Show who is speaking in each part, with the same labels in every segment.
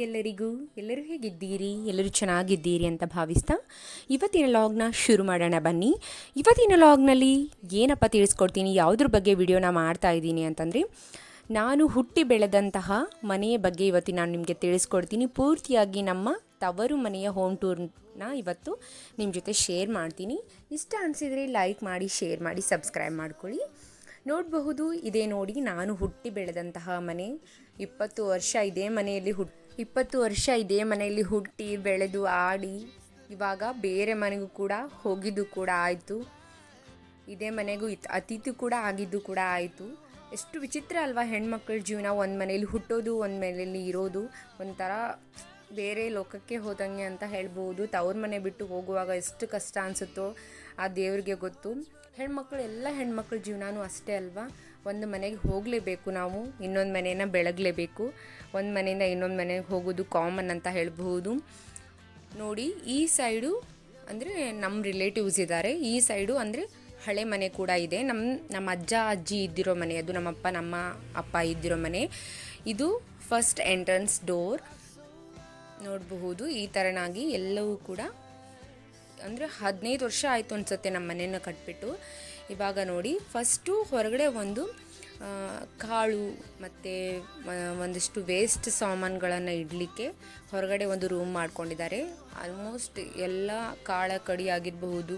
Speaker 1: Morning ಎಲ್ಲರೂ ಹೇಗಿದ್ದೀರಿ? ಎಲ್ಲರೂ ಚೆನ್ನಾಗಿದ್ದೀರಿ ಅಂತ ಭಾವಿಸ್ತಾ ಇವತ್ತಿನ ಲಾಗ್ನ ಶುರು ಮಾಡೋಣ ಬನ್ನಿ. ಇವತ್ತಿನ ಲಾಗ್ನಲ್ಲಿ ಏನಪ್ಪ ತಿಳಿಸ್ಕೊಡ್ತೀನಿ, ಯಾವುದ್ರ ಬಗ್ಗೆ ವಿಡಿಯೋನ ಮಾಡ್ತಾ ಇದ್ದೀನಿ ಅಂತಂದರೆ, ನಾನು ಹುಟ್ಟಿ ಬೆಳೆದಂತಹ ಮನೆಯ ಬಗ್ಗೆ ಇವತ್ತು ನಾನು ನಿಮಗೆ ತಿಳಿಸ್ಕೊಡ್ತೀನಿ. ಪೂರ್ತಿಯಾಗಿ ನಮ್ಮ ತವರು ಮನೆಯ ಹೋಮ್ ಟೂರ್ನ ಇವತ್ತು ನಿಮ್ಮ ಜೊತೆ ಶೇರ್ ಮಾಡ್ತೀನಿ. ಇಷ್ಟ ಅನಿಸಿದರೆ ಲೈಕ್ ಮಾಡಿ, ಶೇರ್ ಮಾಡಿ, ಸಬ್ಸ್ಕ್ರೈಬ್ ಮಾಡ್ಕೊಳ್ಳಿ. ನೋಡಬಹುದು, ಇದೇ ನೋಡಿ ನಾನು ಹುಟ್ಟಿ ಬೆಳೆದಂತಹ ಮನೆ. 20 ವರ್ಷ ಇದೇ ಮನೆಯಲ್ಲಿ ಹುಟ್ಟಿ ಬೆಳೆದು ಆಡಿ ಇವಾಗ ಬೇರೆ ಮನೆಗೂ ಕೂಡ ಹೋಗಿದ್ದು ಕೂಡ ಆಯಿತು. ಇದೇ ಮನೆಗೂ ಅತಿಥಿ ಕೂಡ ಆಗಿದ್ದು ಕೂಡ ಆಯಿತು. ಎಷ್ಟು ವಿಚಿತ್ರ ಅಲ್ವಾ ಹೆಣ್ಮಕ್ಳ ಜೀವನ. ಒಂದು ಮನೇಲಿ ಹುಟ್ಟೋದು, ಒಂದು ಮನೆಯಲ್ಲಿ ಇರೋದು ಒಂಥರ ಬೇರೆ ಲೋಕಕ್ಕೆ ಹೋದಂಗೆ ಅಂತ ಹೇಳ್ಬೋದು. ತವ್ರ ಮನೆ ಬಿಟ್ಟು ಹೋಗುವಾಗ ಎಷ್ಟು ಕಷ್ಟ ಅನಿಸುತ್ತೋ ಆ ದೇವ್ರಿಗೆ ಗೊತ್ತು. ಎಲ್ಲ ಹೆಣ್ಮಕ್ಳ ಜೀವನವೂ ಅಷ್ಟೇ ಅಲ್ವಾ. ಒಂದು ಮನೆಗೆ ಹೋಗಲೇಬೇಕು, ನಾವು ಇನ್ನೊಂದು ಮನೆಯನ್ನು ಬೆಳಗಲೇಬೇಕು. ಒಂದು ಮನೆಯಿಂದ ಇನ್ನೊಂದು ಮನೆಗೆ ಹೋಗೋದು ಕಾಮನ್ ಅಂತ ಹೇಳ್ಬಹುದು. ನೋಡಿ, ಈ ಸೈಡು ಅಂದರೆ ನಮ್ಮ ರಿಲೇಟಿವ್ಸ್ ಇದ್ದಾರೆ, ಈ ಸೈಡು ಅಂದರೆ ಹಳೆ ಮನೆ ಕೂಡ ಇದೆ. ನಮ್ಮ ಅಜ್ಜ ಅಜ್ಜಿ ಇದ್ದಿರೋ ಮನೆ ಅದು. ನಮ್ಮ ಅಪ್ಪ ಇದ್ದಿರೋ ಮನೆ ಇದು. ಫಸ್ಟ್ ಎಂಟ್ರೆನ್ಸ್ ಡೋರ್ ನೋಡಬಹುದು. ಈ ಥರನಾಗಿ ಎಲ್ಲವೂ ಕೂಡ ಅಂದರೆ 15 ವರ್ಷ ಆಯಿತು ಅನಿಸುತ್ತೆ ನಮ್ಮ ಮನೆಯನ್ನು ಕಟ್ಬಿಟ್ಟು. ಇವಾಗ ನೋಡಿ, ಫಸ್ಟು ಹೊರಗಡೆ ಒಂದು ಕಾಳು ಮತ್ತು ಒಂದಿಷ್ಟು ವೇಸ್ಟ್ ಸಾಮಾನುಗಳನ್ನು ಇಡಲಿಕ್ಕೆ ಹೊರಗಡೆ ಒಂದು ರೂಮ್ ಮಾಡ್ಕೊಂಡಿದ್ದಾರೆ. ಆಲ್ಮೋಸ್ಟ್ ಎಲ್ಲ ಕಾಳ ಕಡಿ ಆಗಿರಬಹುದು,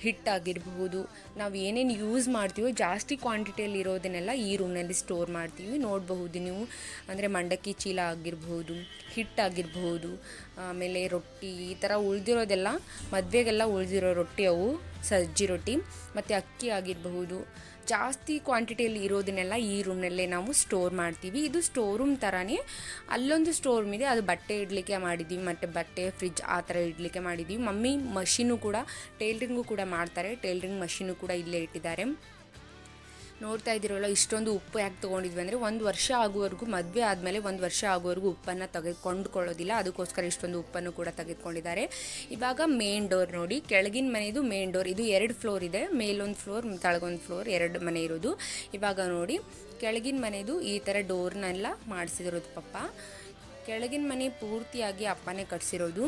Speaker 1: ಹಿಟ್ಟಾಗಿರಬಹುದು, ನಾವು ಏನೇನು ಯೂಸ್ ಮಾಡ್ತೀವೋ ಜಾಸ್ತಿ ಕ್ವಾಂಟಿಟಿಯಲ್ಲಿ ಇರೋದನ್ನೆಲ್ಲ ಈ ರೂಮ್ನಲ್ಲಿ ಸ್ಟೋರ್ ಮಾಡ್ತೀವಿ. ನೋಡಬಹುದು ನೀವು, ಅಂದರೆ ಮಂಡಕ್ಕಿ ಚೀಲ ಆಗಿರಬಹುದು, ಹಿಟ್ಟಾಗಿರಬಹುದು, ಆಮೇಲೆ ರೊಟ್ಟಿ, ಈ ಥರ ಉಳಿದಿರೋದೆಲ್ಲ ಮದುವೆಗೆಲ್ಲ ಉಳಿದಿರೋ ರೊಟ್ಟಿ, ಅವು ಸಜ್ಜಿ ರೊಟ್ಟಿ ಮತ್ತು ಅಕ್ಕಿ ಆಗಿರಬಹುದು, ಜಾಸ್ತಿ ಕ್ವಾಂಟಿಟಿಯಲ್ಲಿ ಇರೋದನ್ನೆಲ್ಲ ಈ ರೂಮ್ನಲ್ಲೇ ನಾವು ಸ್ಟೋರ್ ಮಾಡ್ತೀವಿ. ಇದು ಸ್ಟೋರ್ ರೂಮ್ ಥರನೇ. ಅಲ್ಲೊಂದು ಸ್ಟೋರ್ ರೂಮ್ ಇದೆ, ಅದು ಬಟ್ಟೆ ಇಡಲಿಕ್ಕೆ ಮಾಡಿದ್ದೀವಿ, ಮತ್ತು ಬಟ್ಟೆ ಫ್ರಿಜ್ ಆ ಥರ ಇಡಲಿಕ್ಕೆ ಮಾಡಿದ್ದೀವಿ. ಮಮ್ಮಿ ಮಷೀನು ಕೂಡ, ಟೈಲರಿಂಗು ಕೂಡ ಮಾಡ್ತಾರೆ, ಟೈಲರಿಂಗ್ ಮಷೀನು ಕೂಡ ಇಲ್ಲೇ ಇಟ್ಟಿದ್ದಾರೆ. ನೋಡ್ತಾ ಇದ್ದೀರಲ್ಲ, ಇಷ್ಟೊಂದು ಉಪ್ಪು ಯಾಕೆ ತೊಗೊಂಡಿದ್ವಿ ಅಂದರೆ, ಒಂದು ವರ್ಷ ಆಗುವವರೆಗೂ, ಮದುವೆ ಆದಮೇಲೆ 1 ವರ್ಷ ಆಗುವವರೆಗೂ ಉಪ್ಪನ್ನು ತೆಗೆದುಕೊಂಡುಕೊಳ್ಳೋದಿಲ್ಲ, ಅದಕ್ಕೋಸ್ಕರ ಇಷ್ಟೊಂದು ಉಪ್ಪನ್ನು ಕೂಡ ತೆಗೆದುಕೊಂಡಿದ್ದಾರೆ. ಇವಾಗ ಮೇನ್ ಡೋರ್ ನೋಡಿ, ಕೆಳಗಿನ ಮನೆಯದು ಮೇನ್ ಡೋರ್. ಇದು 2 ಫ್ಲೋರ್ ಇದೆ, ಮೇಲೊಂದು ಫ್ಲೋರ್, ಕೆಳಗೊಂದು ಫ್ಲೋರ್, 2 ಮನೆ ಇರೋದು. ಇವಾಗ ನೋಡಿ, ಕೆಳಗಿನ ಮನೆಯದು ಈ ಥರ ಡೋರ್ನೆಲ್ಲ ಮಾಡಿಸಿರೋದು ಪಪ್ಪ. ಕೆಳಗಿನ ಮನೆ ಪೂರ್ತಿಯಾಗಿ ಅಪ್ಪನೇ ಕಟ್ಸಿರೋದು.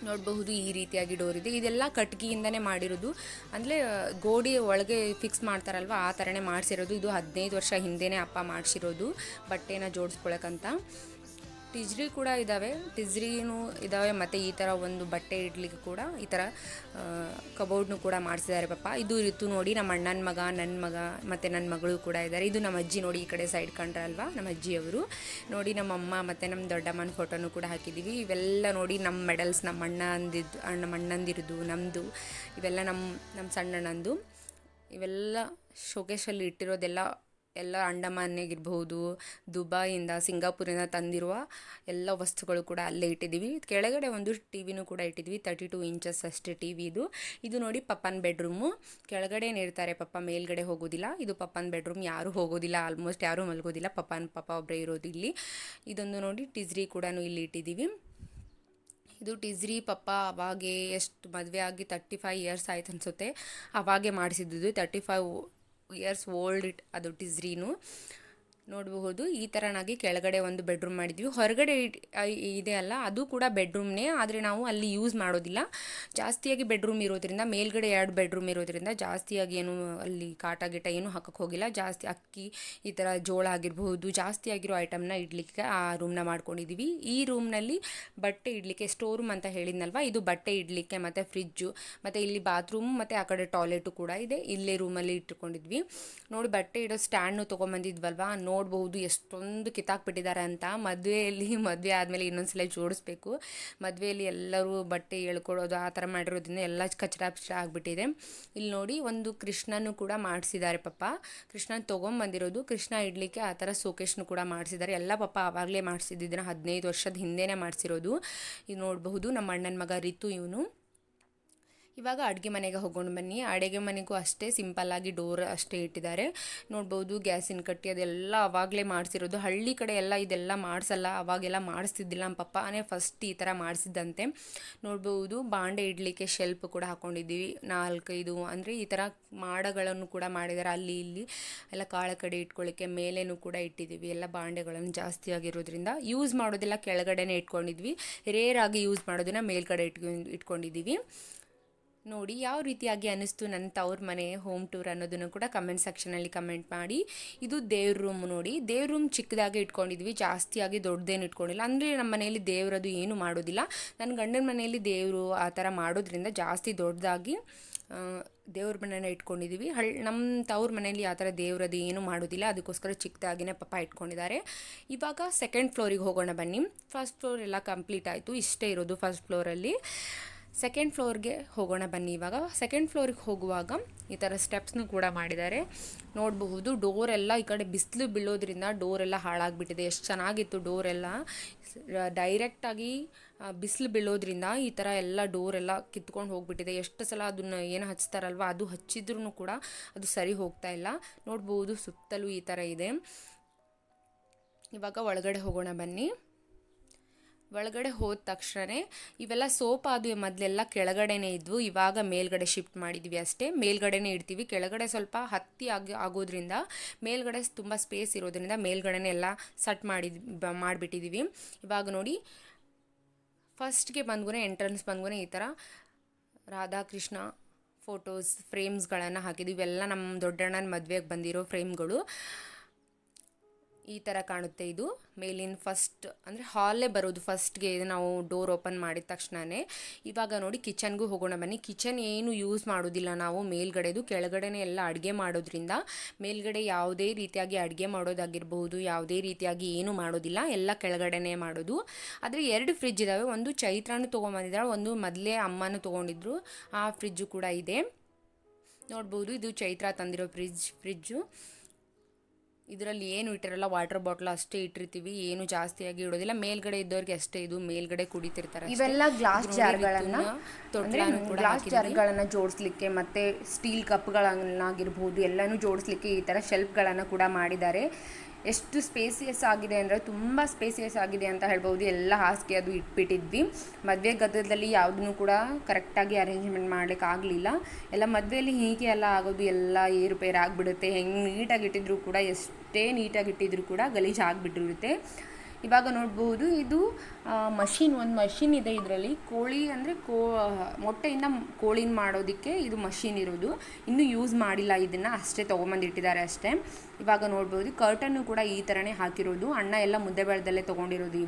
Speaker 1: ನೋಡಬಹುದು, ಈ ರೀತಿಯಾಗಿ ಡೋರ್ ಇದೆ. ಇದೆಲ್ಲ ಕಟ್ಗಿಯಿಂದನೇ ಮಾಡಿರೋದು, ಅಂದರೆ ಗೋಡೆ ಒಳಗೆ ಫಿಕ್ಸ್ ಮಾಡ್ತಾರಲ್ವ ಆ ಥರನೇ ಮಾಡಿಸಿರೋದು. ಇದು 15 ವರ್ಷ ಹಿಂದೆಯೇ ಅಪ್ಪ ಮಾಡಿಸಿರೋದು, ಬಟ್ಟೆನ ಜೋಡಿಸ್ಕೊಳಕ್ಕಂತ. ಟಿಜ್ರಿ ಕೂಡ ಇದ್ದಾವೆ, ಮತ್ತು ಈ ಥರ ಒಂದು ಬಟ್ಟೆ ಇಡ್ಲಿಕ್ಕೆ ಕೂಡ ಈ ಥರ ಕಬೋರ್ಡ್ನು ಕೂಡ ಮಾಡಿಸಿದ್ದಾರೆ ಪಪ್ಪ. ಇದು ಇತ್ತು ನೋಡಿ, ನಮ್ಮ ಅಣ್ಣನ ಮಗ, ನನ್ನ ಮಗ ಮತ್ತು ನನ್ನ ಮಗಳು ಕೂಡ ಇದ್ದಾರೆ. ಇದು ನಮ್ಮ ಅಜ್ಜಿ ನೋಡಿ, ಈ ಕಡೆ ಸೈಡ್ ಕಂಡ್ರಲ್ವಾ ನಮ್ಮ ಅಜ್ಜಿಯವರು. ನೋಡಿ, ನಮ್ಮ ಅಮ್ಮ ಮತ್ತು ನಮ್ಮ ದೊಡ್ಡಮ್ಮನ ಫೋಟೋನು ಕೂಡ ಹಾಕಿದ್ದೀವಿ. ಇವೆಲ್ಲ ನೋಡಿ ನಮ್ಮ ಮೆಡಲ್ಸ್, ನಮ್ಮ ಅಣ್ಣಂದಿರದು, ನಮ್ಮದು, ಇವೆಲ್ಲ ನಮ್ಮ ಸಣ್ಣಣ್ಣಂದು. ಇವೆಲ್ಲ ಶೋಕೇಶಲ್ಲಿ ಇಟ್ಟಿರೋದೆಲ್ಲ ಅಂಡಮಾನ್ಗಿರ್ಬಹುದು, ದುಬೈಯಿಂದ, ಸಿಂಗಾಪುರಿಂದ ತಂದಿರುವ ಎಲ್ಲ ವಸ್ತುಗಳು ಕೂಡ ಅಲ್ಲೇ ಇಟ್ಟಿದ್ದೀವಿ. ಕೆಳಗಡೆ ಒಂದು ಟಿ ವಿನೂ ಕೂಡ ಇಟ್ಟಿದ್ವಿ, 32 ಇಂಚಸ್ ಅಷ್ಟೇ ಟಿ ವಿ ಇದು ನೋಡಿ ಪಪ್ಪನ ಬೆಡ್ರೂಮು. ಕೆಳಗಡೆ ಇರ್ತಾರೆ ಪಪ್ಪ, ಮೇಲ್ಗಡೆ ಹೋಗೋದಿಲ್ಲ. ಇದು ಪಪ್ಪನ ಬೆಡ್ರೂಮ್, ಯಾರೂ ಹೋಗೋದಿಲ್ಲ, ಆಲ್ಮೋಸ್ಟ್ ಯಾರೂ ಮಲ್ಗೋದಿಲ್ಲ, ಪಪ್ಪ ಒಬ್ಬರೇ ಇರೋದು ಇಲ್ಲಿ. ಇದೊಂದು ನೋಡಿ, ಟಿಜ್ರಿ ಕೂಡ ಇಲ್ಲಿ ಇಟ್ಟಿದ್ದೀವಿ. ಇದು ಟಿಜ್ರಿ ಪಪ್ಪ ಅವಾಗೆ ಎಷ್ಟು ಮದುವೆ ಆಗಿ 35 ಇಯರ್ಸ್ ಆಯ್ತು ಅನಿಸುತ್ತೆ, ಅವಾಗೆ ಮಾಡಿಸಿದ್ದು. 35 ಇಯರ್ಸ್ ಓಲ್ಡ್ ಅದು ಟಿಜ್ರಿನು. ನೋಡಬಹುದು, ಈ ಥರನಾಗಿ ಕೆಳಗಡೆ ಒಂದು ಬೆಡ್ರೂಮ್ ಮಾಡಿದ್ವಿ. ಹೊರಗಡೆ ಇದೆ ಅಲ್ಲ, ಅದು ಕೂಡ ಬೆಡ್ರೂಮ್ನೇ, ಆದರೆ ನಾವು ಅಲ್ಲಿ ಯೂಸ್ ಮಾಡೋದಿಲ್ಲ. ಜಾಸ್ತಿಯಾಗಿ ಬೆಡ್ರೂಮ್ ಇರೋದ್ರಿಂದ, ಮೇಲ್ಗಡೆ 2 ಬೆಡ್ರೂಮ್ ಇರೋದ್ರಿಂದ ಜಾಸ್ತಿಯಾಗಿ ಏನು ಅಲ್ಲಿ ಕಾಟ ಗಿಟ ಏನು ಹಾಕೋಕ್ಕೆ ಹೋಗಿಲ್ಲ. ಜಾಸ್ತಿ ಅಕ್ಕಿ, ಈ ಥರ ಜೋಳ ಆಗಿರಬಹುದು, ಜಾಸ್ತಿ ಆಗಿರೋ ಐಟಮ್ನ ಇಡಲಿಕ್ಕೆ ಆ ರೂಮ್ನ ಮಾಡ್ಕೊಂಡಿದ್ದೀವಿ. ಈ ರೂಮ್ನಲ್ಲಿ ಬಟ್ಟೆ ಇಡಲಿಕ್ಕೆ, ಸ್ಟೋರ್ ರೂಮ್ ಅಂತ ಹೇಳಿದ್ನಲ್ವ, ಇದು ಬಟ್ಟೆ ಇಡಲಿಕ್ಕೆ ಮತ್ತು ಫ್ರಿಜ್ಜು, ಮತ್ತು ಇಲ್ಲಿ ಬಾತ್ರೂಮ್ ಮತ್ತು ಆ ಕಡೆ ಟಾಯ್ಲೆಟು ಕೂಡ ಇದೆ, ಇಲ್ಲೇ ರೂಮಲ್ಲಿ ಇಟ್ಕೊಂಡಿದ್ವಿ. ನೋಡಿ, ಬಟ್ಟೆ ಇಡೋ ಸ್ಟ್ಯಾಂಡ್ನು ತೊಗೊಂಬಂದಿದ್ವಲ್ವ, ನೋಡಬಹುದು ಎಷ್ಟೊಂದು ಕಿತ್ತಾಕ್ಬಿಟ್ಟಿದ್ದಾರೆ ಅಂತ. ಮದುವೆ ಆದಮೇಲೆ ಇನ್ನೊಂದ್ಸಲ ಜೋಡಿಸ್ಬೇಕು. ಮದುವೆಯಲ್ಲಿ ಎಲ್ಲರೂ ಬಟ್ಟೆ ಎಳ್ಕೊಳ್ಳೋದು ಆ ಥರ ಮಾಡಿರೋದ್ರಿಂದ ಎಲ್ಲ ಕಚಡ ಆಗಿಬಿಟ್ಟಿದೆ. ಇಲ್ಲಿ ನೋಡಿ, ಒಂದು ಕೃಷ್ಣನೂ ಕೂಡ ಮಾಡಿಸಿದ್ದಾರೆ ಪಪ್ಪ. ಕೃಷ್ಣನ ತೊಗೊಂಬಂದಿರೋದು, ಕೃಷ್ಣ ಇಡಲಿಕ್ಕೆ ಆ ಥರ ಸೋಕೇಶ್ನು ಕೂಡ ಮಾಡಿಸಿದ್ದಾರೆ. ಎಲ್ಲ ಪಪ್ಪ ಆವಾಗಲೇ ಮಾಡಿಸಿದ್ದನ್ನು 15 ವರ್ಷದ ಹಿಂದೆನೇ ಮಾಡಿಸಿರೋದು. ಇದು ನೋಡಬಹುದು, ನಮ್ಮ ಅಣ್ಣನ ಮಗ ರಿತು ಇವನು. ಇವಾಗ ಅಡುಗೆ ಮನೆಗೆ ಹೋಗೋಣ ಬನ್ನಿ. ಅಡುಗೆ ಮನೆಗೂ ಅಷ್ಟೇ ಸಿಂಪಲ್ಲಾಗಿ ಡೋರ್ ಅಷ್ಟೇ ಇಟ್ಟಿದ್ದಾರೆ. ನೋಡ್ಬೋದು ಗ್ಯಾಸಿನ ಕಟ್ಟಿ ಅದೆಲ್ಲ ಅವಾಗಲೇ ಮಾಡಿಸಿರೋದು. ಹಳ್ಳಿ ಕಡೆ ಎಲ್ಲ ಇದೆಲ್ಲ ಮಾಡಿಸಲ್ಲ, ಅವಾಗೆಲ್ಲ ಮಾಡಿಸ್ತಿದ್ದಿಲ್ಲ. ನಮ್ಮ ಪಪ್ಪನೇ ಫಸ್ಟ್ ಈ ಥರ ಮಾಡಿಸಿದ್ದಂತೆ. ನೋಡ್ಬೋದು ಬಾಂಡೆ ಇಡಲಿಕ್ಕೆ ಶೆಲ್ಫ್ ಕೂಡ ಹಾಕ್ಕೊಂಡಿದ್ದೀವಿ, 4-5 ಅಂದರೆ ಈ ಥರ ಮಾಡಗಳನ್ನು ಕೂಡ ಮಾಡಿದ್ದಾರೆ. ಅಲ್ಲಿ ಇಲ್ಲಿ ಎಲ್ಲ ಕಾಳ ಕಡೆ ಇಟ್ಕೊಳ್ಳಿಕ್ಕೆ ಮೇಲೇನೂ ಕೂಡ ಇಟ್ಟಿದ್ದೀವಿ. ಎಲ್ಲ ಬಾಂಡೆಗಳನ್ನು ಜಾಸ್ತಿ ಆಗಿರೋದ್ರಿಂದ ಯೂಸ್ ಮಾಡೋದೆಲ್ಲ ಕೆಳಗಡೆನೇ ಇಟ್ಕೊಂಡಿದ್ವಿ, ರೇರಾಗಿ ಯೂಸ್ ಮಾಡೋದನ್ನ ಮೇಲ್ಗಡೆ ಇಟ್ಕೊಂಡಿದ್ದೀವಿ. ನೋಡಿ ಯಾವ ರೀತಿಯಾಗಿ ಅನ್ನಿಸ್ತು ನನ್ನ ತವ್ರ ಮನೆ ಹೋಮ್ ಟೂರ್ ಅನ್ನೋದನ್ನು ಕೂಡ ಕಮೆಂಟ್ ಸೆಕ್ಷನಲ್ಲಿ ಕಮೆಂಟ್ ಮಾಡಿ. ಇದು ದೇವ್ರ ರೂಮ್ ನೋಡಿ, ದೇವ್ರ ರೂಮ್ ಚಿಕ್ಕದಾಗಿ ಇಟ್ಕೊಂಡಿದ್ವಿ, ಜಾಸ್ತಿಯಾಗಿ ದೊಡ್ಡದೇನು ಇಟ್ಕೊಂಡಿಲ್ಲ. ಅಂದರೆ ನಮ್ಮ ಮನೆಯಲ್ಲಿ ದೇವರದು ಏನು ಮಾಡೋದಿಲ್ಲ. ನನ್ನ ಗಂಡನ ಮನೆಯಲ್ಲಿ ದೇವರು ಆ ಥರ ಮಾಡೋದ್ರಿಂದ ಜಾಸ್ತಿ ದೊಡ್ಡದಾಗಿ ದೇವ್ರ ಮನೆನ ಇಟ್ಕೊಂಡಿದ್ದೀವಿ. ನಮ್ಮ ತವ್ರ ಮನೆಯಲ್ಲಿ ಆ ಥರ ದೇವ್ರದ್ದು ಏನು ಮಾಡೋದಿಲ್ಲ, ಅದಕ್ಕೋಸ್ಕರ ಚಿಕ್ಕದಾಗಿನೇ ಪಪ್ಪ ಇಟ್ಕೊಂಡಿದ್ದಾರೆ. ಇವಾಗ ಸೆಕೆಂಡ್ ಫ್ಲೋರಿಗೆ ಹೋಗೋಣ ಬನ್ನಿ. ಫಸ್ಟ್ ಫ್ಲೋರ್ ಎಲ್ಲ ಕಂಪ್ಲೀಟ್ ಆಯಿತು, ಇಷ್ಟೇ ಇರೋದು ಫಸ್ಟ್ ಫ್ಲೋರಲ್ಲಿ. ಸೆಕೆಂಡ್ ಫ್ಲೋರ್ಗೆ ಹೋಗೋಣ ಬನ್ನಿ. ಇವಾಗ ಸೆಕೆಂಡ್ ಫ್ಲೋರಿಗೆ ಹೋಗುವಾಗ ಈ ಥರ ಸ್ಟೆಪ್ಸ್ನೂ ಕೂಡ ಮಾಡಿದ್ದಾರೆ. ನೋಡಬಹುದು ಡೋರೆಲ್ಲ ಈ ಕಡೆ ಬಿಸಿಲು ಬೀಳೋದ್ರಿಂದ ಡೋರೆಲ್ಲ ಹಾಳಾಗಿಬಿಟ್ಟಿದೆ. ಎಷ್ಟು ಚೆನ್ನಾಗಿತ್ತು ಡೋರೆಲ್ಲ, ಡೈರೆಕ್ಟಾಗಿ ಬಿಸಿಲು ಬೀಳೋದ್ರಿಂದ ಈ ಥರ ಎಲ್ಲ ಡೋರೆಲ್ಲ ಕಿತ್ಕೊಂಡು ಹೋಗಿಬಿಟ್ಟಿದೆ. ಎಷ್ಟು ಸಲ ಅದನ್ನು ಏನು ಹಚ್ತಾರಲ್ವ ಅದು ಹಚ್ಚಿದ್ರೂ ಕೂಡ ಅದು ಸರಿ ಹೋಗ್ತಾ ಇಲ್ಲ. ನೋಡ್ಬೋದು ಸುತ್ತಲೂ ಈ ಥರ ಇದೆ. ಇವಾಗ ಒಳಗಡೆ ಹೋಗೋಣ ಬನ್ನಿ. ಒಳಗಡೆ ಹೋದ ತಕ್ಷಣ ಇವೆಲ್ಲ ಸೋಫಾ ಅದು ಮೊದಲೆಲ್ಲ ಕೆಳಗಡೆನೇ ಇದ್ವು, ಇವಾಗ ಮೇಲ್ಗಡೆ ಶಿಫ್ಟ್ ಮಾಡಿದ್ವಿ ಅಷ್ಟೇ. ಮೇಲ್ಗಡೆನೇ ಇಡ್ತೀವಿ, ಕೆಳಗಡೆ ಸ್ವಲ್ಪ ಹತ್ತಿ ಆಗೋದ್ರಿಂದ ಮೇಲ್ಗಡೆ ತುಂಬ ಸ್ಪೇಸ್ ಇರೋದ್ರಿಂದ ಮೇಲ್ಗಡೆನೇ ಎಲ್ಲ ಸೆಟ್ ಮಾಡಿಬಿಟ್ಟಿದ್ದೀವಿ. ಇವಾಗ ನೋಡಿ ಫಸ್ಟ್ಗೆ ಬಂದ್ಗೂ ಎಂಟ್ರೆನ್ಸ್ ಬಂದ್ಗೂ ಈ ಥರ ರಾಧಾಕೃಷ್ಣ ಫೋಟೋಸ್ ಫ್ರೇಮ್ಸ್ಗಳನ್ನು ಹಾಕಿದ್ವಿ. ಇವೆಲ್ಲ ನಮ್ಮ ದೊಡ್ಡಣ್ಣನ ಮದುವೆಗೆ ಬಂದಿರೋ ಫ್ರೇಮ್ಗಳು. ಈ ಥರ ಕಾಣುತ್ತೆ. ಇದು ಮೇಲಿನ ಫಸ್ಟ್ ಅಂದರೆ ಹಾಲೇ ಬರೋದು ಫಸ್ಟ್ಗೆ ನಾವು ಡೋರ್ ಓಪನ್ ಮಾಡಿದ ತಕ್ಷಣವೇ. ಇವಾಗ ನೋಡಿ ಕಿಚನ್ಗೂ ಹೋಗೋಣ ಬನ್ನಿ. ಕಿಚನ್ ಏನು ಯೂಸ್ ಮಾಡೋದಿಲ್ಲ ನಾವು, ಮೇಲ್ಗಡೆದು ಕೆಳಗಡೆನೇ ಎಲ್ಲ ಅಡುಗೆ ಮಾಡೋದ್ರಿಂದ ಮೇಲ್ಗಡೆ ಯಾವುದೇ ರೀತಿಯಾಗಿ ಅಡುಗೆ ಮಾಡೋದಾಗಿರ್ಬಹುದು, ಯಾವುದೇ ರೀತಿಯಾಗಿ ಏನು ಮಾಡೋದಿಲ್ಲ, ಎಲ್ಲ ಕೆಳಗಡೆನೇ ಮಾಡೋದು. ಆದರೆ 2 ಫ್ರಿಜ್ ಇದ್ದಾವೆ, ಒಂದು ಚೈತ್ರನೂ ತೊಗೊಂಬಂದಿದ್ದಾರೆ, ಒಂದು ಮೊದಲೇ ಅಮ್ಮನೂ ತೊಗೊಂಡಿದ್ರು, ಆ ಫ್ರಿಜ್ಜು ಕೂಡ ಇದೆ. ನೋಡ್ಬೋದು ಇದು ಚೈತ್ರ ತಂದಿರೋ ಫ್ರಿಜ್ಜು. ಇದರಲ್ಲಿ ಏನು ಇಟ್ಟಿರಲ್ಲ, ವಾಟರ್ ಬಾಟ್ಲ್ ಅಷ್ಟೇ ಇಟ್ಟಿರ್ತೀವಿ, ಏನು ಜಾಸ್ತಿಯಾಗಿ ಇಡೋದಿಲ್ಲ. ಮೇಲ್ಗಡೆ ಇದ್ದವ್ರಿಗೆ ಅಷ್ಟೇ ಇದು ಮೇಲ್ಗಡೆ ಕುಡಿತಿರ್ತಾರೆ.
Speaker 2: ಇವೆಲ್ಲ ಗ್ಲಾಸ್ ಜಾರ್ಗಳನ್ನ ಜೋಡಿಸ್ಲಿಕ್ಕೆ ಮತ್ತೆ ಸ್ಟೀಲ್ ಕಪ್ಗಳನ್ನಾಗಿರ್ಬೋದು ಎಲ್ಲನೂ ಜೋಡಿಸ್ಲಿಕ್ಕೆ ಈ ಥರ ಶೆಲ್ಫ್ಗಳನ್ನು ಕೂಡ ಮಾಡಿದ್ದಾರೆ. ಎಷ್ಟು ಸ್ಪೇಸಿಯಸ್ ಆಗಿದೆ ಅಂದರೆ ತುಂಬ ಸ್ಪೇಸಿಯಸ್ ಆಗಿದೆ ಅಂತ ಹೇಳ್ಬೋದು. ಎಲ್ಲ ಹಾಸಿಗೆ ಅದು ಇಟ್ಬಿಟ್ಟಿದ್ವಿ. ಮದುವೆ ಗದ್ದಲದಲ್ಲಿ ಯಾವುದನ್ನು ಕೂಡ ಕರೆಕ್ಟಾಗಿ ಅರೇಂಜ್ಮೆಂಟ್ ಮಾಡಲಿಕ್ಕೆ ಆಗಲಿಲ್ಲ. ಎಲ್ಲ ಮದುವೆಯಲ್ಲಿ ಹೀಗೆ ಎಲ್ಲ ಆಗೋದು, ಎಲ್ಲ ಏರುಪೇರು ಆಗಿಬಿಡುತ್ತೆ. ಹೆಂಗೆ ನೀಟಾಗಿ ಇಟ್ಟಿದ್ರು ಕೂಡ, ಎಷ್ಟೇ ನೀಟಾಗಿ ಇಟ್ಟಿದ್ರು ಕೂಡ ಗಲೀಜು ಆಗಿಬಿಟ್ಟಿರುತ್ತೆ. ಇವಾಗ ನೋಡ್ಬೋದು ಇದು ಒಂದು ಮಷಿನ್ ಇದೆ. ಇದರಲ್ಲಿ ಕೋಳಿ ಅಂದರೆ ಮೊಟ್ಟೆಯಿಂದ ಕೋಳಿನ ಮಾಡೋದಕ್ಕೆ ಇದು ಮಷಿನ್ ಇರೋದು. ಇನ್ನೂ ಯೂಸ್ ಮಾಡಿಲ್ಲ, ಇದನ್ನು ಅಷ್ಟೇ ತೊಗೊಂಬಂದಿಟ್ಟಿದ್ದಾರೆ ಅಷ್ಟೇ. ಇವಾಗ ನೋಡ್ಬೋದು ಕರ್ಟನ್ನು ಕೂಡ ಈ ಥರನೇ ಹಾಕಿರೋದು. ಅಣ್ಣ ಎಲ್ಲ ಮುದ್ದೆ ಬೆಳೆದಲ್ಲೇ ತೊಗೊಂಡಿರೋದು.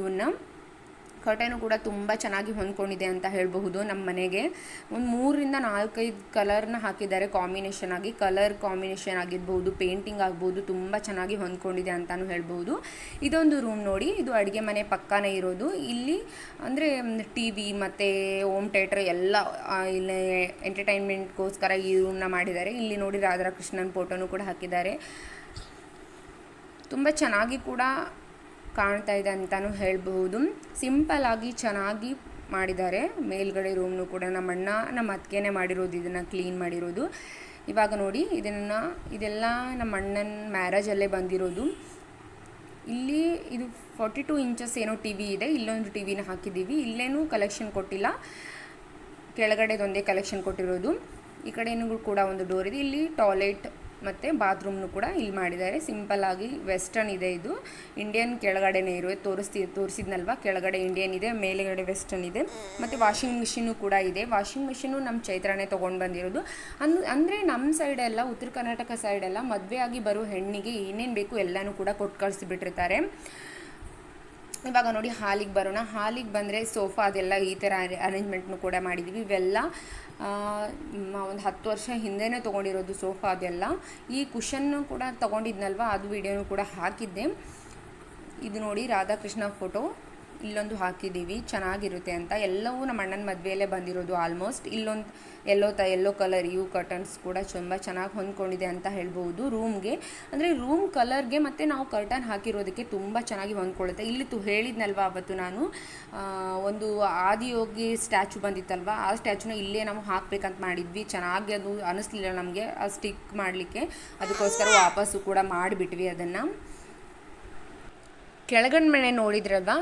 Speaker 2: ಇವನ್ನ ಕರ್ಟನು ಕೂಡ ತುಂಬ ಚೆನ್ನಾಗಿ ಹೊಂದ್ಕೊಂಡಿದೆ ಅಂತ ಹೇಳಬಹುದು. ನಮ್ಮ ಮನೆಗೆ ಒಂದು 3-4 ಕಲರ್ನ ಹಾಕಿದ್ದಾರೆ ಕಾಂಬಿನೇಷನ್ ಆಗಿ. ಕಲರ್ ಕಾಂಬಿನೇಷನ್ ಆಗಿರ್ಬೋದು, ಪೇಂಟಿಂಗ್ ಆಗ್ಬೋದು, ತುಂಬ ಚೆನ್ನಾಗಿ ಹೊಂದ್ಕೊಂಡಿದೆ ಅಂತಲೂ ಹೇಳ್ಬೋದು. ಇದೊಂದು ರೂಮ್ ನೋಡಿ, ಇದು ಅಡುಗೆ ಮನೆ ಪಕ್ಕನೇ ಇರೋದು. ಇಲ್ಲಿ ಅಂದರೆ TV ಮತ್ತು ಹೋಮ್ ಥಿಯೇಟರ್ ಎಲ್ಲ ಇಲ್ಲಿ ಎಂಟರ್ಟೈನ್ಮೆಂಟ್ಗೋಸ್ಕರ ಈ ರೂಮ್ನ ಮಾಡಿದ್ದಾರೆ. ಇಲ್ಲಿ ನೋಡಿ ರಾಧಾಕೃಷ್ಣನ್ ಫೋಟೋನು ಕೂಡ ಹಾಕಿದ್ದಾರೆ. ತುಂಬ ಚೆನ್ನಾಗಿ ಕೂಡ ಕಾಣ್ತಾ ಇದೆ ಅಂತಲೂ ಹೇಳ್ಬಹುದು. ಸಿಂಪಲ್ಲಾಗಿ ಚೆನ್ನಾಗಿ ಮಾಡಿದ್ದಾರೆ. ಮೇಲ್ಗಡೆ ರೂಮ್ನು ಕೂಡ ನಮ್ಮ ಅಣ್ಣ ನಮ್ಮ ಅತ್ತಿಗೆನೇ ಮಾಡಿರೋದು, ಇದನ್ನು ಕ್ಲೀನ್ ಮಾಡಿರೋದು. ಇವಾಗ ನೋಡಿ ಇದೆಲ್ಲ ನಮ್ಮ ಅಣ್ಣನ ಮ್ಯಾರೇಜಲ್ಲೇ ಬಂದಿರೋದು. ಇಲ್ಲಿ ಇದು 42 ಇಂಚಸ್ ಏನೋ TV ಇದೆ. ಇಲ್ಲೊಂದು TVನ ಹಾಕಿದ್ದೀವಿ. ಇಲ್ಲೇನೂ ಕಲೆಕ್ಷನ್ ಕೊಟ್ಟಿಲ್ಲ, ಕೆಳಗಡೆದೊಂದೇ ಕಲೆಕ್ಷನ್ ಕೊಟ್ಟಿರೋದು. ಈ ಕಡೆನೂ ಕೂಡ ಒಂದು ಡೋರ್ ಇದೆ. ಇಲ್ಲಿ ಟಾಯ್ಲೆಟ್ ಮತ್ತು ಬಾತ್ರೂಮ್ನು ಕೂಡ ಇಲ್ಲಿ ಮಾಡಿದ್ದಾರೆ. ಸಿಂಪಲ್ಲಾಗಿ ವೆಸ್ಟರ್ನ್ ಇದೆ. ಇದು ಇಂಡಿಯನ್ ಕೆಳಗಡೆನೇ ತೋರಿಸಿದ್ನಲ್ವ, ಕೆಳಗಡೆ ಇಂಡಿಯನ್ ಇದೆ, ಮೇಲೆಗಡೆ ವೆಸ್ಟರ್ನ್ ಇದೆ. ಮತ್ತು ವಾಷಿಂಗ್ ಮಿಷಿನು ಕೂಡ ಇದೆ. ವಾಷಿಂಗ್ ಮಿಷಿನು ನಮ್ಮ ಚೈತ್ರನೇ ತೊಗೊಂಡು ಬಂದಿರೋದು. ಅಂದರೆ ನಮ್ಮ ಸೈಡೆಲ್ಲ, ಉತ್ತರ ಕರ್ನಾಟಕ ಸೈಡೆಲ್ಲ ಮದುವೆ ಆಗಿ ಬರೋ ಹೆಣ್ಣಿಗೆ ಏನೇನು ಬೇಕು ಎಲ್ಲನೂ ಕೂಡ ಕೊಟ್ಟು ಕಳಿಸಿಬಿಟ್ಟಿರ್ತಾರೆ. ಇವಾಗ ನೋಡಿ ಹಾಲಿಗೆ ಬರೋಣ. ಹಾಲಿಗೆ ಬಂದರೆ ಸೋಫಾ ಅದೆಲ್ಲ ಈ ಥರ ಅರೇಂಜ್ಮೆಂಟ್ನು ಕೂಡ ಮಾಡಿದ್ದೀವಿ. ಇವೆಲ್ಲ ಒಂದು 10 ವರ್ಷ ಹಿಂದೆನೇ ತೊಗೊಂಡಿರೋದು ಸೋಫಾ ಅದೆಲ್ಲ. ಈ ಕುಷನ್ನು ಕೂಡ ತೊಗೊಂಡಿದ್ನಲ್ವ, ಅದು ವಿಡಿಯೋನು ಕೂಡ ಹಾಕಿದ್ದೆ. ಇದು ನೋಡಿ ರಾಧಾಕೃಷ್ಣ ಫೋಟೋ ಇಲ್ಲೊಂದು ಹಾಕಿದ್ದೀವಿ ಚೆನ್ನಾಗಿರುತ್ತೆ ಅಂತ. ಎಲ್ಲವೂ ನಮ್ಮ ಅಣ್ಣನ ಮದುವೆಯಲ್ಲೇ ಬಂದಿರೋದು ಆಲ್ಮೋಸ್ಟ್. ಇಲ್ಲೊಂದು ಎಲ್ಲೋ ಕಲರ್ ಇವು ಕರ್ಟನ್ಸ್ ಕೂಡ ತುಂಬ ಚೆನ್ನಾಗಿ ಹೊಂದ್ಕೊಂಡಿದೆ ಅಂತ ಹೇಳ್ಬೋದು ರೂಮ್ಗೆ. ಅಂದರೆ ರೂಮ್ ಕಲರ್ಗೆ ಮತ್ತು ನಾವು ಕರ್ಟನ್ ಹಾಕಿರೋದಕ್ಕೆ ತುಂಬ ಚೆನ್ನಾಗಿ ಹೊಂದ್ಕೊಳ್ಳುತ್ತೆ. ಇಲ್ಲಿ ಹೇಳಿದ್ನಲ್ವ ಅವತ್ತು ನಾನು ಒಂದು ಆದಿಯೋಗಿ ಸ್ಟ್ಯಾಚು ಬಂದಿತ್ತಲ್ವ, ಆ ಸ್ಟ್ಯಾಚುನ ಇಲ್ಲೇ ನಾವು ಹಾಕಬೇಕಂತ ಮಾಡಿದ್ವಿ. ಚೆನ್ನಾಗಿ ಅದು ಅನ್ನಿಸ್ಲಿಲ್ಲ ನಮಗೆ ಆ ಸ್ಟಿಕ್ ಮಾಡಲಿಕ್ಕೆ, ಅದಕ್ಕೋಸ್ಕರ ವಾಪಸ್ಸು ಕೂಡ ಮಾಡಿಬಿಟ್ವಿ ಅದನ್ನು. ಕೆಳಗಡೆ ಮನೆ ನೋಡಿದ್ರಲ್ವ,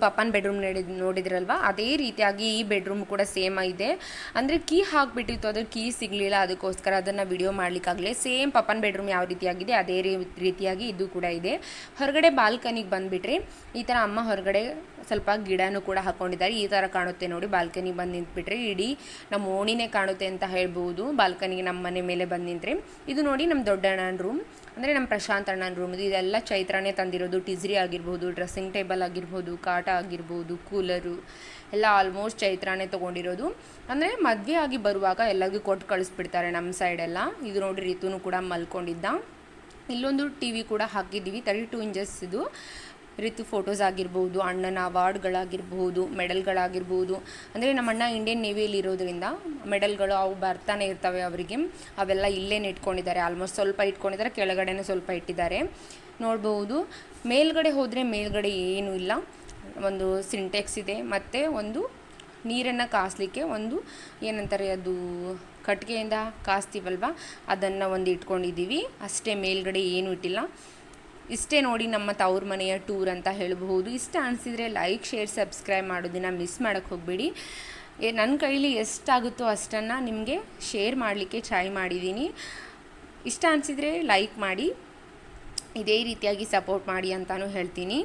Speaker 2: ಪಪ್ಪನ ಬೆಡ್ರೂಮ್ ನೋಡಿದ್ರಲ್ವ, ಅದೇ ರೀತಿಯಾಗಿ ಈ ಬೆಡ್ರೂಮ್ ಕೂಡ ಸೇಮ್ ಇದೆ. ಅಂದರೆ ಕೀ ಹಾಕಿಬಿಟ್ಟಿತ್ತು, ಅದ್ರ ಕೀ ಸಿಗಲಿಲ್ಲ, ಅದಕ್ಕೋಸ್ಕರ ಅದನ್ನು ವಿಡಿಯೋ ಮಾಡಲಿಕ್ಕಾಗಲಿ. ಸೇಮ್ ಪಪ್ಪನ ಬೆಡ್ರೂಮ್ ಯಾವ ರೀತಿಯಾಗಿದೆ ಅದೇ ರೀತಿಯಾಗಿ ಇದು ಕೂಡ ಇದೆ. ಹೊರಗಡೆ ಬಾಲ್ಕನಿಗೆ ಬಂದುಬಿಟ್ರೆ ಈ ಥರ ಅಮ್ಮ ಹೊರಗಡೆ ಸ್ವಲ್ಪ ಗಿಡನೂ ಕೂಡ ಹಾಕ್ಕೊಂಡಿದ್ದಾರೆ. ಈ ಥರ ಕಾಣುತ್ತೆ ನೋಡಿ. ಬಾಲ್ಕನಿಗೆ ಬಂದು ನಿಂತ್ಬಿಟ್ರೆ ಇಡೀ ನಮ್ಮ ಓಣಿನೇ ಕಾಣುತ್ತೆ ಅಂತ ಹೇಳ್ಬೋದು. ಬಾಲ್ಕನಿಗೆ ನಮ್ಮ ಮನೆ ಮೇಲೆ ಬಂದು ನಿಂತರೆ ಇದು ನೋಡಿ ನಮ್ಮ ದೊಡ್ಡ ಅಣ್ಣನ ರೂಮ್, ಅಂದರೆ ನಮ್ಮ ಪ್ರಶಾಂತ್ ಅಣ್ಣನ ರೂಮ್. ಇದೆಲ್ಲ ಚೈತ್ರನೇ ತಂದಿರೋದು. ಟಿಸ್ರಿ ಆಗಿರ್ಬೋದು, ಡ್ರೆಸ್ಸಿಂಗ್ ಟೇಬಲ್ ಆಗಿರ್ಬೋದು, ಕಾಟ ಆಗಿರ್ಬೋದು, ಕೂಲರು ಎಲ್ಲ ಆಲ್ಮೋಸ್ಟ್ ಚೈತ್ರನೇ ತೊಗೊಂಡಿರೋದು. ಅಂದರೆ ಮದುವೆ ಆಗಿ ಬರುವಾಗ ಎಲ್ಲರಿಗೂ ಕೊಟ್ಟು ಕಳಿಸ್ಬಿಡ್ತಾರೆ ನಮ್ಮ ಸೈಡೆಲ್ಲ. ಇದು ನೋಡಿ ರಿತುನು ಕೂಡ ಮಲ್ಕೊಂಡಿದ್ದ. ಇಲ್ಲೊಂದು ಟಿ ವಿ ಕೂಡ ಹಾಕಿದ್ದೀವಿ, 32 ಇಂಚಸ್ ಇದು. ರಿತು ಫೋಟೋಸ್ ಆಗಿರ್ಬೋದು, ಅಣ್ಣನ ಅವಾರ್ಡ್ಗಳಾಗಿರ್ಬೋದು, ಮೆಡಲ್ಗಳಾಗಿರ್ಬೋದು. ಅಂದರೆ ನಮ್ಮ ಅಣ್ಣ ಇಂಡಿಯನ್ ನೇವಿಯಲ್ಲಿ ಇರೋದ್ರಿಂದ ಮೆಡಲ್ಗಳು ಅವು ಬರ್ತಾನೆ ಇರ್ತವೆ ಅವರಿಗೆ. ಅವೆಲ್ಲ ಇಲ್ಲೇ ಇಟ್ಕೊಂಡಿದ್ದಾರೆ. ಆಲ್ಮೋಸ್ಟ್ ಸ್ವಲ್ಪ ಇಟ್ಕೊಂಡಿದ್ದಾರೆ, ಕೆಳಗಡೆನೂ ಸ್ವಲ್ಪ ಇಟ್ಟಿದ್ದಾರೆ ನೋಡ್ಬೋದು. ಮೇಲ್ಗಡೆ ಹೋದರೆ ಮೇಲ್ಗಡೆ ಏನೂ ಇಲ್ಲ. ಒಂದು ಸಿಂಟೆಕ್ಸ್ ಇದೆ ಮತ್ತು ಒಂದು ನೀರನ್ನು ಕಾಸಲಿಕ್ಕೆ ಒಂದು ಏನಂತಾರೆ ಅದು ಕಟ್ಟಿಗೆಯಿಂದ ಕಾಸ್ತೀವಲ್ವ, ಅದನ್ನು ಒಂದು ಇಟ್ಕೊಂಡಿದ್ದೀವಿ ಅಷ್ಟೇ. ಮೇಲ್ಗಡೆ ಏನೂ ಇಟ್ಟಿಲ್ಲ. ಇಷ್ಟೇ ನೋಡಿ ನಮ್ಮ ತವ್ರ ಮನೆಯ ಟೂರ್ ಅಂತ ಹೇಳಬಹುದು. ಇಷ್ಟ ಅನಿಸಿದರೆ ಲೈಕ್, ಶೇರ್, ಸಬ್ಸ್ಕ್ರೈಬ್ ಮಾಡೋದನ್ನು ಮಿಸ್ ಮಾಡೋಕ್ಕೆ ಹೋಗಬೇಡಿ. ನನ್ನ ಕೈಲಿ ಎಷ್ಟಾಗುತ್ತೋ ಅಷ್ಟನ್ನು ನಿಮಗೆ ಶೇರ್ ಮಾಡಲಿಕ್ಕೆ ಟ್ರೈ ಮಾಡಿದ್ದೀನಿ. ಇಷ್ಟ ಅನಿಸಿದರೆ ಲೈಕ್ ಮಾಡಿ, ಇದೇ ರೀತಿಯಾಗಿ ಸಪೋರ್ಟ್ ಮಾಡಿ ಅಂತಲೂ ಹೇಳ್ತೀನಿ.